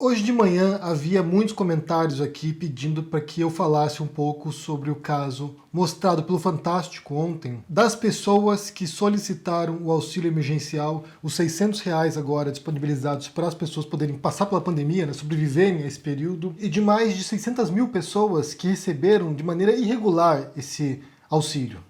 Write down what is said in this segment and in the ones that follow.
Hoje de manhã havia muitos comentários aqui pedindo para que eu falasse um pouco sobre o caso mostrado pelo Fantástico ontem, das pessoas que solicitaram o auxílio emergencial, os R$ 600 agora disponibilizados para as pessoas poderem passar pela pandemia, né, sobreviverem a esse período, e de mais de 600 mil pessoas que receberam de maneira irregular esse auxílio.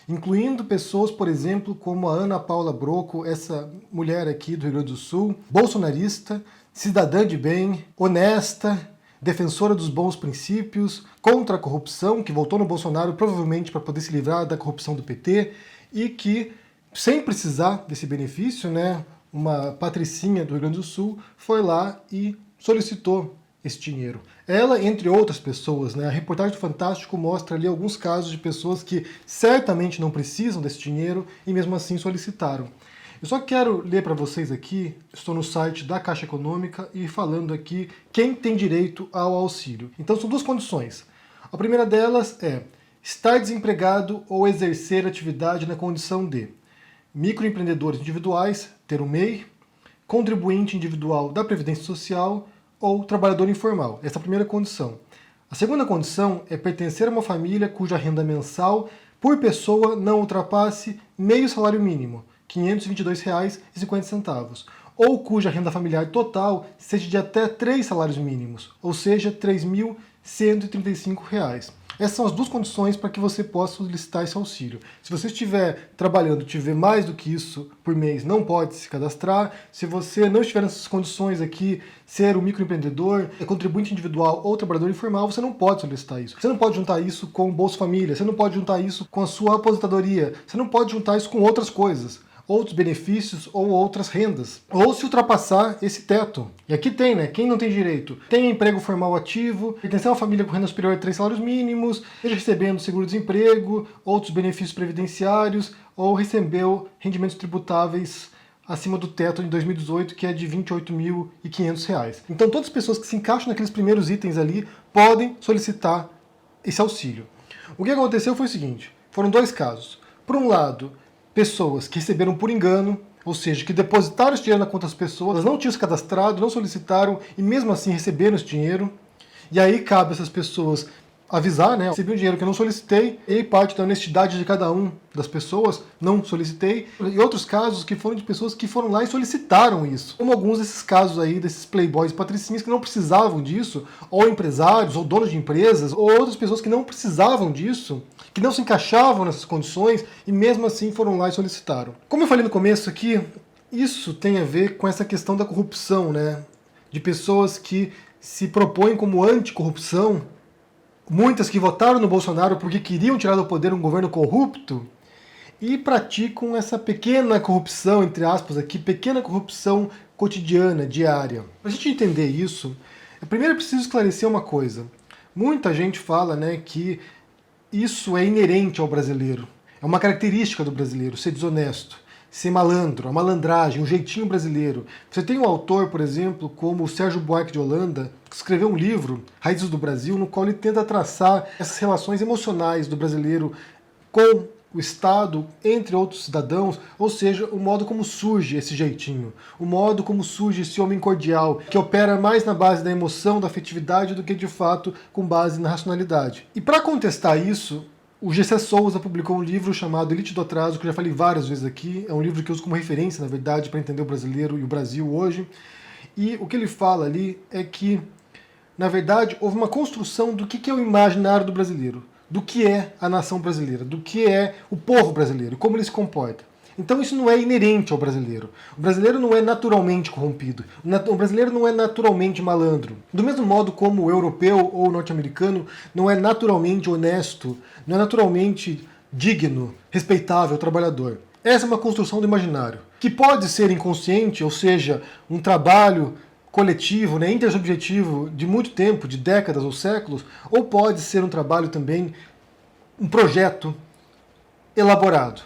Incluindo pessoas, por exemplo, como a Ana Paula Broco, essa mulher aqui do Rio Grande do Sul, bolsonarista, cidadã de bem, honesta, defensora dos bons princípios, contra a corrupção, que votou no Bolsonaro provavelmente para poder se livrar da corrupção do PT e que, sem precisar desse benefício, né, uma patricinha do Rio Grande do Sul foi lá e solicitou esse dinheiro. Ela, entre outras pessoas, né? A reportagem do Fantástico mostra ali alguns casos de pessoas que certamente não precisam desse dinheiro e mesmo assim solicitaram. Eu só quero ler para vocês aqui, estou no site da Caixa Econômica e falando aqui quem tem direito ao auxílio. Então são duas condições. A primeira delas é estar desempregado ou exercer atividade na condição de microempreendedores individuais, ter um MEI, contribuinte individual da Previdência Social ou trabalhador informal. Essa é a primeira condição. A segunda condição é pertencer a uma família cuja renda mensal por pessoa não ultrapasse meio salário mínimo, R$ 522,50, ou cuja renda familiar total seja de até 3 salários mínimos, ou seja, R$ 3.135. Essas são as duas condições para que você possa solicitar esse auxílio. Se você estiver trabalhando, tiver mais do que isso por mês, não pode se cadastrar. Se você não estiver nessas condições aqui, ser um microempreendedor, contribuinte individual ou trabalhador informal, você não pode solicitar isso. Você não pode juntar isso com o Bolsa Família, você não pode juntar isso com a sua aposentadoria, você não pode juntar isso com outras coisas, outros benefícios ou outras rendas, ou se ultrapassar esse teto. E aqui tem, né? Quem não tem direito? Tem emprego formal ativo, pertencer a uma família com renda superior a 3 salários mínimos, esteja recebendo seguro-desemprego, outros benefícios previdenciários, ou recebeu rendimentos tributáveis acima do teto de 2018, que é de R$ 28.500. Então todas as pessoas que se encaixam naqueles primeiros itens ali podem solicitar esse auxílio. O que aconteceu foi o seguinte, foram dois casos. Por um lado, pessoas que receberam por engano, ou seja, que depositaram esse dinheiro na conta das pessoas, elas não tinham se cadastrado, não solicitaram e mesmo assim receberam esse dinheiro. E aí cabe a essas pessoas avisar, né? Recebi um dinheiro que eu não solicitei, e parte da honestidade de cada um das pessoas, não solicitei. E outros casos que foram de pessoas que foram lá e solicitaram isso. Como alguns desses casos aí, desses playboys e patricinhas que não precisavam disso, ou empresários, ou donos de empresas, ou outras pessoas que não precisavam disso, que não se encaixavam nessas condições e mesmo assim foram lá e solicitaram. Como eu falei no começo aqui, isso tem a ver com essa questão da corrupção, né? De pessoas que se propõem como anticorrupção, muitas que votaram no Bolsonaro porque queriam tirar do poder um governo corrupto e praticam essa pequena corrupção, entre aspas aqui, pequena corrupção cotidiana, diária. Para a gente entender isso, primeiro é preciso esclarecer uma coisa. Muita gente fala, né, que isso é inerente ao brasileiro. É uma característica do brasileiro, ser desonesto, ser malandro, a malandragem, o jeitinho brasileiro. Você tem um autor, por exemplo, como o Sérgio Buarque de Holanda, que escreveu um livro, Raízes do Brasil, no qual ele tenta traçar essas relações emocionais do brasileiro com o Estado, entre outros cidadãos, ou seja, o modo como surge esse jeitinho, o modo como surge esse homem cordial, que opera mais na base da emoção, da afetividade, do que de fato com base na racionalidade. E para contestar isso, o Gessé Souza publicou um livro chamado Elite do Atraso, que eu já falei várias vezes aqui, é um livro que eu uso como referência, na verdade, para entender o brasileiro e o Brasil hoje, e o que ele fala ali é que, na verdade, houve uma construção do que é o imaginário do brasileiro, do que é a nação brasileira, do que é o povo brasileiro, como ele se comporta. Então isso não é inerente ao brasileiro. O brasileiro não é naturalmente corrompido. O brasileiro não é naturalmente malandro. Do mesmo modo como o europeu ou o norte-americano não é naturalmente honesto, não é naturalmente digno, respeitável, trabalhador. Essa é uma construção do imaginário, que pode ser inconsciente, ou seja, um trabalho coletivo, né, intersubjetivo de muito tempo, de décadas ou séculos, ou pode ser um trabalho também, um projeto elaborado,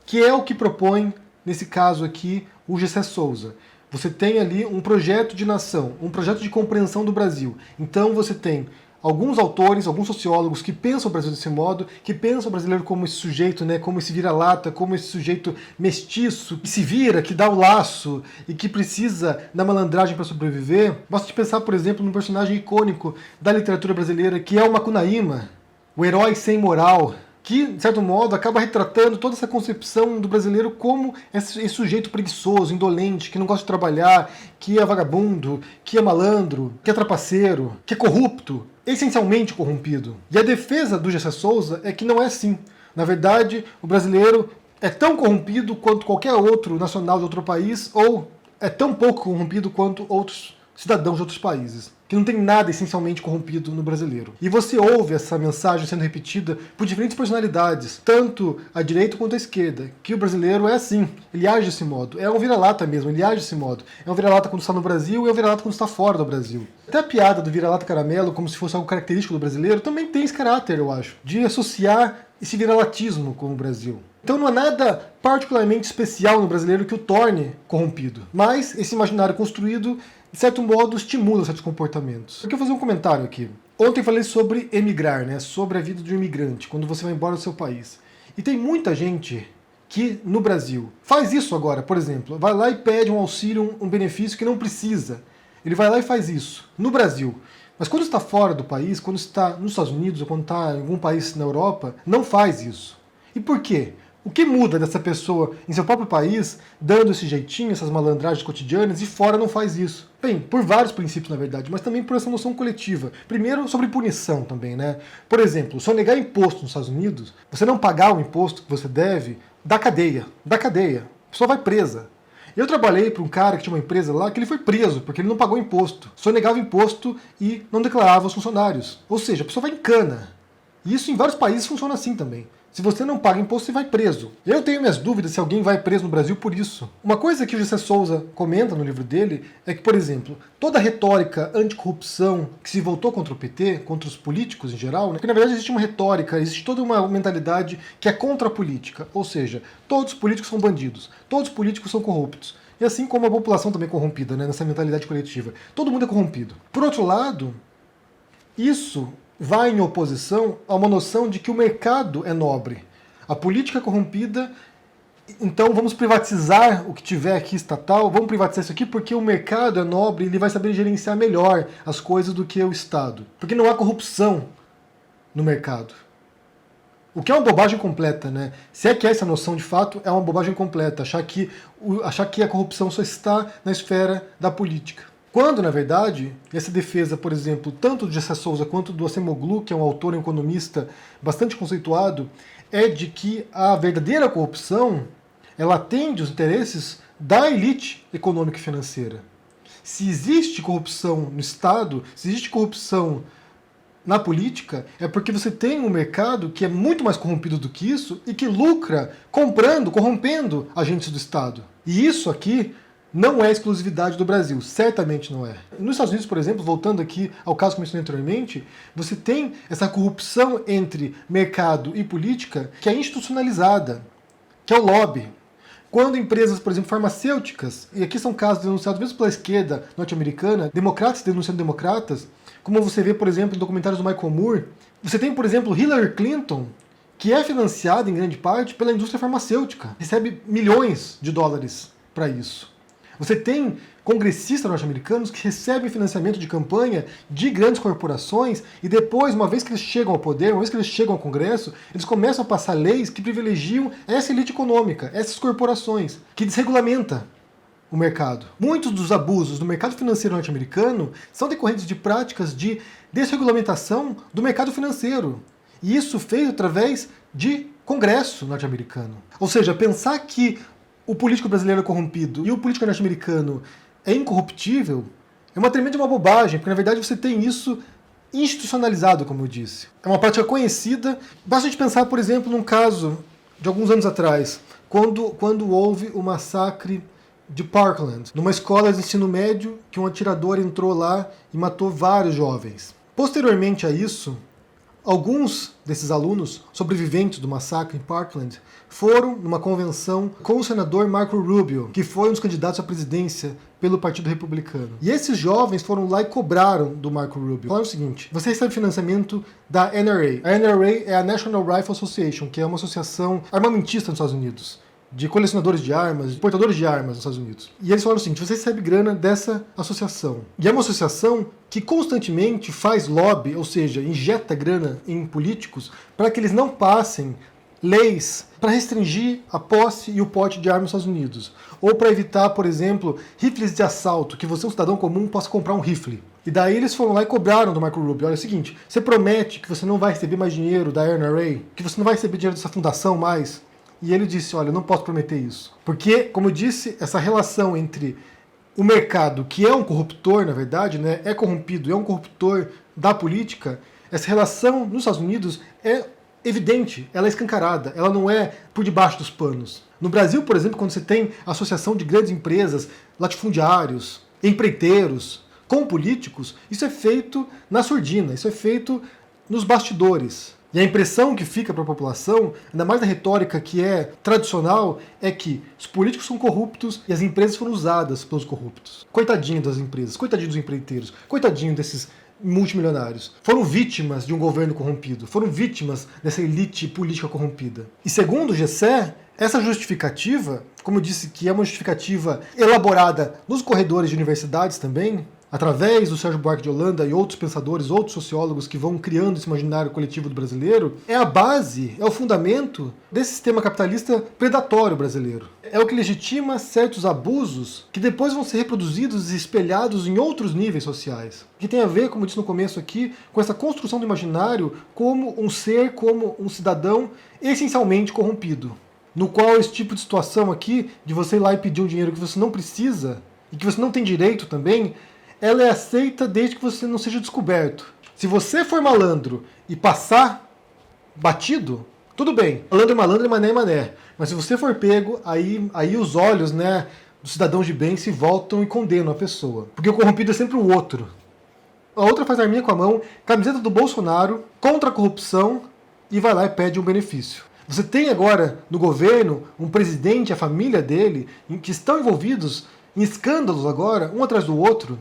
que é o que propõe, nesse caso aqui, o Gessé Souza. Você tem ali um projeto de nação, um projeto de compreensão do Brasil. Então você tem alguns autores, alguns sociólogos que pensam o Brasil desse modo, que pensam o brasileiro como esse sujeito, né, como esse vira-lata, como esse sujeito mestiço, que se vira, que dá o laço e que precisa da malandragem para sobreviver. Basta de pensar, por exemplo, num personagem icônico da literatura brasileira, que é o Macunaíma, o herói sem moral, que, de certo modo, acaba retratando toda essa concepção do brasileiro como esse sujeito preguiçoso, indolente, que não gosta de trabalhar, que é vagabundo, que é malandro, que é trapaceiro, que é corrupto, essencialmente corrompido. E a defesa do Gessé Souza é que não é assim. Na verdade, o brasileiro é tão corrompido quanto qualquer outro nacional de outro país, ou é tão pouco corrompido quanto outros cidadãos de outros países, que não tem nada essencialmente corrompido no brasileiro. E você ouve essa mensagem sendo repetida por diferentes personalidades, tanto à direita quanto à esquerda, que o brasileiro é assim, ele age desse modo, é um vira-lata mesmo, ele age desse modo. É um vira-lata quando está no Brasil e é um vira-lata quando está fora do Brasil. Até a piada do vira-lata caramelo, como se fosse algo característico do brasileiro, também tem esse caráter, eu acho, de associar esse vira-latismo com o Brasil. Então não há nada particularmente especial no brasileiro que o torne corrompido, mas esse imaginário construído de certo modo, estimula certos comportamentos. Eu quero fazer um comentário aqui. Ontem eu falei sobre emigrar, né? Sobre a vida de um imigrante, quando você vai embora do seu país. E tem muita gente que, no Brasil, faz isso agora, por exemplo. Vai lá e pede um auxílio, um benefício que não precisa. Ele vai lá e faz isso, no Brasil. Mas quando está fora do país, quando está nos Estados Unidos ou quando está em algum país na Europa, não faz isso. E por quê? O que muda dessa pessoa em seu próprio país, dando esse jeitinho, essas malandragens cotidianas, e fora não faz isso? Bem, por vários princípios, na verdade, mas também por essa noção coletiva. Primeiro, sobre punição também, né? Por exemplo, se eu negar imposto nos Estados Unidos, você não pagar o imposto que você deve, dá cadeia. Dá cadeia. A pessoa vai presa. Eu trabalhei para um cara que tinha uma empresa lá que ele foi preso porque ele não pagou imposto. Só negava imposto e não declarava os funcionários. Ou seja, a pessoa vai em cana. E isso em vários países funciona assim também. Se você não paga imposto, você vai preso. Eu tenho minhas dúvidas se alguém vai preso no Brasil por isso. Uma coisa que o Gessé Souza comenta no livro dele é que, por exemplo, toda a retórica anticorrupção que se voltou contra o PT, contra os políticos em geral, né, que na verdade existe uma retórica, existe toda uma mentalidade que é contra a política. Ou seja, todos os políticos são bandidos, todos os políticos são corruptos. E assim como a população também é corrompida, né, nessa mentalidade coletiva. Todo mundo é corrompido. Por outro lado, isso vai em oposição a uma noção de que o mercado é nobre. A política é corrompida, então vamos privatizar o que tiver aqui estatal, vamos privatizar isso aqui porque o mercado é nobre e ele vai saber gerenciar melhor as coisas do que o Estado. Porque não há corrupção no mercado. O que é uma bobagem completa, né? Se é que essa noção de fato é uma bobagem completa, achar que a corrupção só está na esfera da política. Quando, na verdade, essa defesa, por exemplo, tanto do Gessé Souza quanto do Acemoglu, que é um autor e um economista bastante conceituado, é de que a verdadeira corrupção ela atende os interesses da elite econômica e financeira. Se existe corrupção no Estado, se existe corrupção na política, é porque você tem um mercado que é muito mais corrompido do que isso e que lucra comprando, corrompendo agentes do Estado. E isso aqui não é exclusividade do Brasil, certamente não é. Nos Estados Unidos, por exemplo, voltando aqui ao caso que mencionei anteriormente, você tem essa corrupção entre mercado e política que é institucionalizada, que é o lobby. Quando empresas, por exemplo, farmacêuticas, e aqui são casos denunciados mesmo pela esquerda norte-americana, democratas denunciando democratas, como você vê, por exemplo, em documentários do Michael Moore, você tem, por exemplo, Hillary Clinton, que é financiada em grande parte pela indústria farmacêutica, recebe milhões de dólares para isso. Você tem congressistas norte-americanos que recebem financiamento de campanha de grandes corporações e depois, uma vez que eles chegam ao poder, uma vez que eles chegam ao Congresso, eles começam a passar leis que privilegiam essa elite econômica, essas corporações, que desregulamenta o mercado. Muitos dos abusos do mercado financeiro norte-americano são decorrentes de práticas de desregulamentação do mercado financeiro. E isso feito através de Congresso norte-americano. Ou seja, pensar que o político brasileiro é corrompido e o político norte-americano é incorruptível é uma tremenda bobagem, porque na verdade você tem isso institucionalizado, como eu disse. É uma prática conhecida. Basta a gente pensar, por exemplo, num caso de alguns anos atrás, quando houve o massacre de Parkland, numa escola de ensino médio que um atirador entrou lá e matou vários jovens. Posteriormente a isso, Alguns desses alunos, sobreviventes do massacre em Parkland, foram numa convenção com o senador Marco Rubio, que foi um dos candidatos à presidência pelo Partido Republicano. E esses jovens foram lá e cobraram do Marco Rubio. Falaram o seguinte: você recebe financiamento da NRA. A NRA é a National Rifle Association, que é uma associação armamentista nos Estados Unidos, de colecionadores de armas, de portadores de armas nos Estados Unidos. E eles falaram o seguinte: você recebe grana dessa associação. E é uma associação que constantemente faz lobby, ou seja, injeta grana em políticos para que eles não passem leis para restringir a posse e o porte de armas nos Estados Unidos. Ou para evitar, por exemplo, rifles de assalto, que você, um cidadão comum, possa comprar um rifle. E daí eles foram lá e cobraram do Marco Rubio: olha, é o seguinte, você promete que você não vai receber mais dinheiro da NRA, que você não vai receber dinheiro dessa fundação mais? E ele disse: olha, eu não posso prometer isso. Porque, como eu disse, essa relação entre o mercado, que é um corruptor, na verdade, né, é corrompido, é um corruptor da política, essa relação nos Estados Unidos é evidente, ela é escancarada, ela não é por debaixo dos panos. No Brasil, por exemplo, quando você tem associação de grandes empresas, latifundiários, empreiteiros, com políticos, isso é feito na surdina, isso é feito nos bastidores. E a impressão que fica para a população, ainda mais na retórica que é tradicional, é que os políticos são corruptos e as empresas foram usadas pelos corruptos. Coitadinho das empresas, coitadinho dos empreiteiros, coitadinho desses multimilionários. Foram vítimas de um governo corrompido, foram vítimas dessa elite política corrompida. E segundo o Gessé, essa justificativa, como eu disse que é uma justificativa elaborada nos corredores de universidades também, através do Sérgio Buarque de Holanda e outros pensadores, outros sociólogos que vão criando esse imaginário coletivo do brasileiro, é a base, é o fundamento desse sistema capitalista predatório brasileiro. É o que legitima certos abusos que depois vão ser reproduzidos e espelhados em outros níveis sociais. Que tem a ver, como eu disse no começo aqui, com essa construção do imaginário como um ser, como um cidadão essencialmente corrompido. No qual esse tipo de situação aqui, de você ir lá e pedir um dinheiro que você não precisa e que você não tem direito também, ela é aceita desde que você não seja descoberto. Se você for malandro e passar batido, tudo bem. Malandro é mané é mané. Mas se você for pego, aí os olhos, né, dos cidadãos de bem se voltam e condenam a pessoa. Porque o corrompido é sempre o outro. A outra faz arminha com a mão, camiseta do Bolsonaro, contra a corrupção, e vai lá e pede um benefício. Você tem agora no governo um presidente e a família dele que estão envolvidos em escândalos agora, um atrás do outro.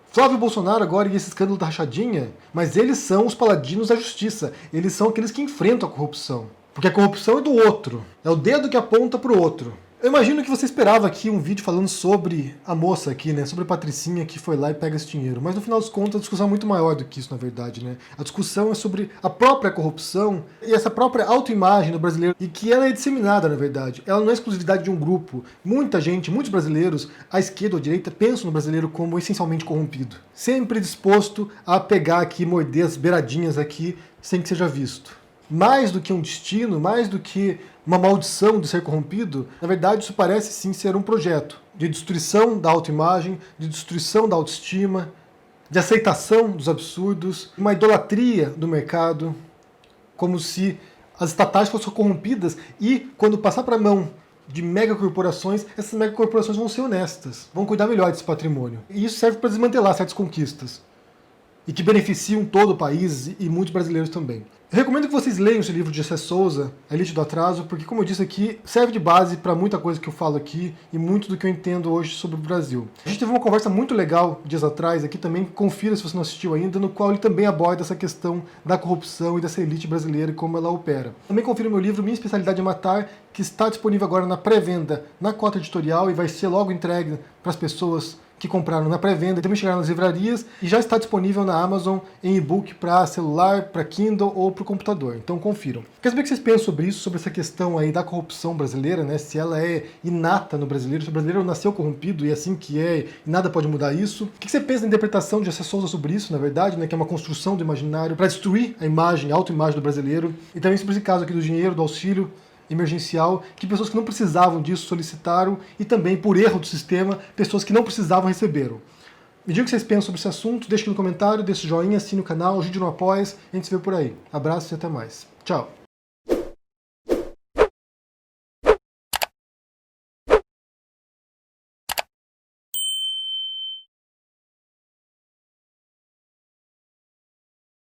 Flávio Bolsonaro agora e esse escândalo da rachadinha, mas eles são os paladinos da justiça, eles são aqueles que enfrentam a corrupção. Porque a corrupção é do outro, é o dedo que aponta para o outro. Eu imagino que você esperava aqui um vídeo falando sobre a moça aqui, né, sobre a Patricinha que foi lá e pega esse dinheiro, mas no final das contas a discussão é muito maior do que isso, na verdade, né? A discussão é sobre a própria corrupção e essa própria autoimagem do brasileiro, e que ela é disseminada, na verdade. Ela não é exclusividade de um grupo. Muita gente, muitos brasileiros, à esquerda ou à direita, pensam no brasileiro como essencialmente corrompido. Sempre disposto a pegar aqui, morder as beiradinhas aqui, sem que seja visto. Mais do que um destino, mais do que uma maldição de ser corrompido, na verdade isso parece sim ser um projeto de destruição da autoimagem, de destruição da autoestima, de aceitação dos absurdos, uma idolatria do mercado, como se as estatais fossem corrompidas e, quando passar para a mão de megacorporações, essas megacorporações vão ser honestas, vão cuidar melhor desse patrimônio. E isso serve para desmantelar certas conquistas, e que beneficiam todo o país e muitos brasileiros também. Eu recomendo que vocês leiam esse livro de Gessé Souza, A Elite do Atraso, porque, como eu disse aqui, serve de base para muita coisa que eu falo aqui e muito do que eu entendo hoje sobre o Brasil. A gente teve uma conversa muito legal dias atrás aqui também, confira se você não assistiu ainda, no qual ele também aborda essa questão da corrupção e dessa elite brasileira e como ela opera. Também confira o meu livro Minha Especialidade é Matar, que está disponível agora na pré-venda na Cota Editorial e vai ser logo entregue para as pessoas que compraram na pré-venda, também chegaram nas livrarias e já está disponível na Amazon em e-book para celular, para Kindle ou para o computador. Então confiram. Quer saber o que vocês pensam sobre isso, sobre essa questão aí da corrupção brasileira, né? Se ela é inata no brasileiro, se o brasileiro nasceu corrompido e assim que é, e nada pode mudar isso. O que você pensa da interpretação de Gessé Souza sobre isso, na verdade, né? Que é uma construção do imaginário para destruir a imagem, a autoimagem do brasileiro. E também sobre esse caso aqui do dinheiro, do auxílio emergencial, que pessoas que não precisavam disso solicitaram, e também, por erro do sistema, pessoas que não precisavam receberam. Me diga o que vocês pensam sobre esse assunto, deixe aqui no comentário, deixe o joinha, assine o canal, ajude no Apoia, a gente se vê por aí. Abraço e até mais. Tchau!